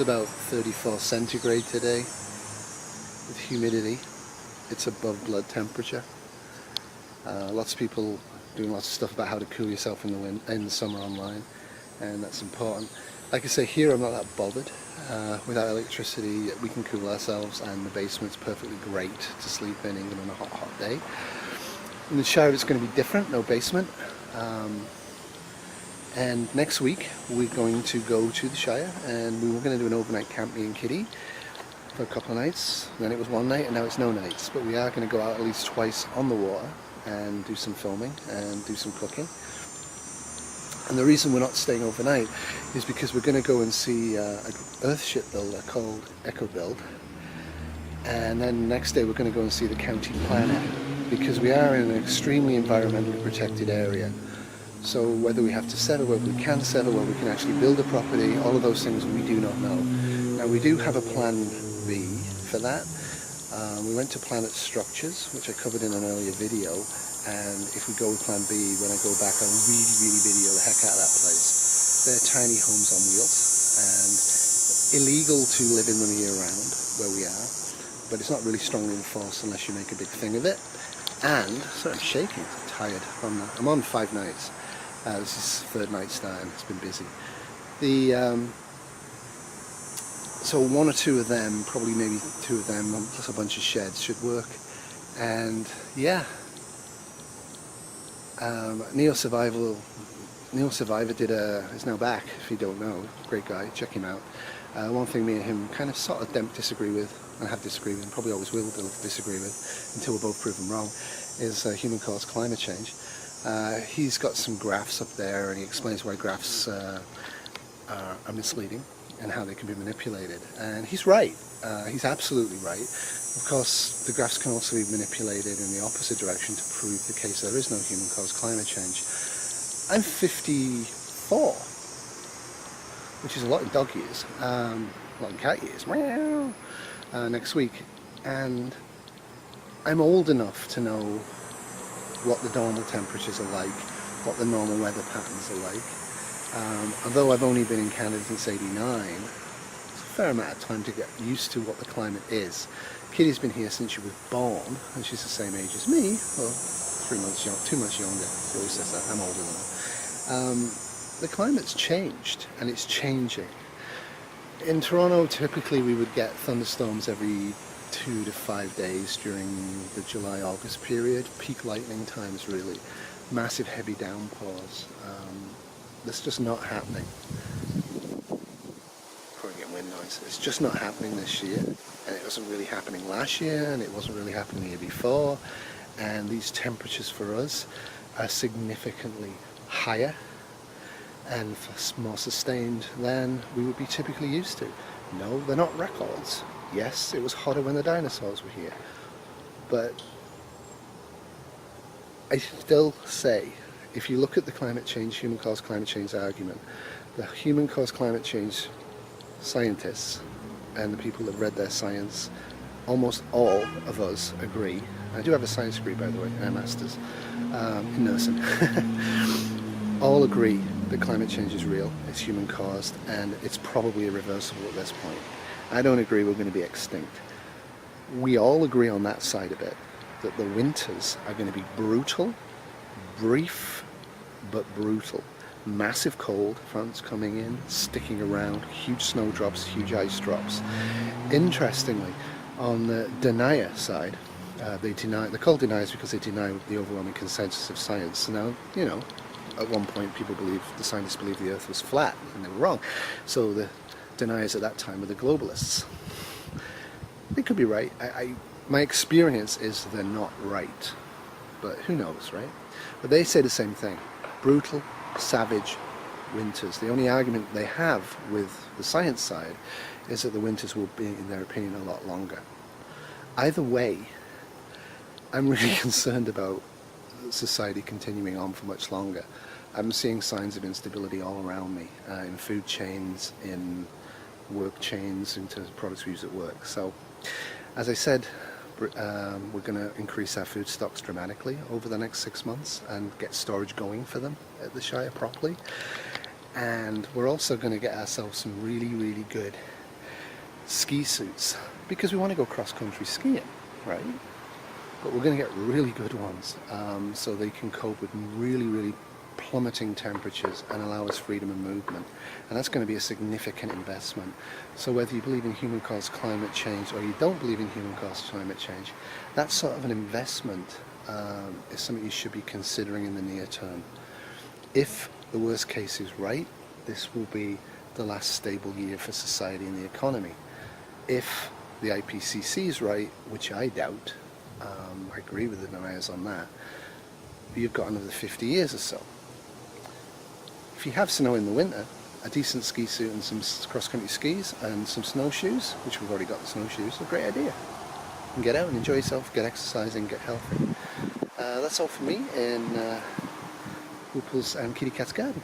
about 34 centigrade today with humidity. It's above blood temperature. Lots of people doing lots of stuff about how to cool yourself in the summer online, and that's important. Like I say, here I'm not that bothered. Without electricity we can cool ourselves, and the basement's perfectly great to sleep in even on a hot day. In the shower it's going to be different, no basement. And next week we're going to go to the Shire, and we were going to do an overnight camp, me and Kitty, for a couple of nights. Then it was one night, and now it's no nights. But we are going to go out at least twice on the water and do some filming and do some cooking. And the reason we're not staying overnight is because we're going to go and see an earth shipbuilder called EcoBuild, and then the next day we're going to go and see the county planner, because we are in an extremely environmentally protected area. So whether we have to sever, whether we can sever, whether we can actually build a property, all of those things we do not know. Now we do have a plan B for that. We went to Planet Structures, which I covered in an earlier video, and if we go with plan B, when I go back I'll really video the heck out of that place. They're tiny homes on wheels, and illegal to live in them year round where we are, but it's not really strongly enforced unless you make a big thing of it. And, sorry, I'm shaking, I'm tired from that. I'm on 5 nights. This is third night starting, it's been busy. So one or two of them, probably maybe 2 of them, plus a bunch of sheds should work. And yeah, Neo Survivor is now back, if you don't know. Great guy, check him out. One thing me and him kind of sort of disagree with, and have disagreed with, and probably always will disagree with until we're both proven wrong, is human-caused climate change. He's got some graphs up there, and he explains why graphs are misleading and how they can be manipulated. And he's right. He's absolutely right. Of course, the graphs can also be manipulated in the opposite direction to prove the case there is no human-caused climate change. I'm 54, which is a lot in dog years, a lot in cat years, meow, next week, and I'm old enough to know what the normal temperatures are like, what the normal weather patterns are like. Although I've only been in Canada since '89, it's a fair amount of time to get used to what the climate is. Kitty's been here since she was born, and she's the same age as me, well, 2 months younger. She always says that, I'm older than her. The climate's changed, and it's changing. In Toronto, typically we would get thunderstorms every 2 to 5 days during the July-August period. Peak lightning times, really. Massive heavy downpours. That's just not happening. Probably get wind noise. It's just not happening this year. And it wasn't really happening last year, and it wasn't really happening the year before. And these temperatures for us are significantly higher and more sustained than we would be typically used to. No, they're not records. Yes, it was hotter when the dinosaurs were here, but I still say, if you look at the climate change, human-caused climate change argument, the human-caused climate change scientists and the people that read their science, almost all of us agree. I do have a science degree, by the way, and a master's in nursing. All agree that climate change is real, it's human-caused, and it's probably irreversible at this point. I don't agree we're going to be extinct. We all agree on that side of it, that the winters are going to be brutal, brief, but brutal. Massive cold fronts coming in, sticking around, huge snow drops, huge ice drops. Interestingly, on the denier side, they're called deniers because they deny the overwhelming consensus of science. Now, you know, at one point the scientists believed the earth was flat, and they were wrong. So the deniers at that time were the globalists. They could be right. My experience is they're not right, but who knows, right? But they say the same thing. Brutal, savage winters. The only argument they have with the science side is that the winters will be, in their opinion, a lot longer. Either way, I'm really concerned about society continuing on for much longer. I'm seeing signs of instability all around me, in food chains, in work chains, into products we use at work. So, as I said, we're going to increase our food stocks dramatically over the next 6 months and get storage going for them at the Shire properly. And we're also going to get ourselves some really, really good ski suits because we want to go cross-country skiing, right? But we're going to get really good ones, so they can cope with really plummeting temperatures and allow us freedom of movement. And that's going to be a significant investment. So whether you believe in human-caused climate change or you don't believe in human-caused climate change, that sort of an investment is something you should be considering in the near term. If the worst case is right, this will be the last stable year for society and the economy. If the IPCC is right, which I doubt, I agree with the deniers on that, you've got another 50 years or so. If you have snow in the winter, a decent ski suit and some cross-country skis and some snowshoes, which we've already got the snowshoes, is a great idea. And get out and enjoy yourself, get exercising, get healthy. That's all for me in Hoople's and Kitty Cat's garden.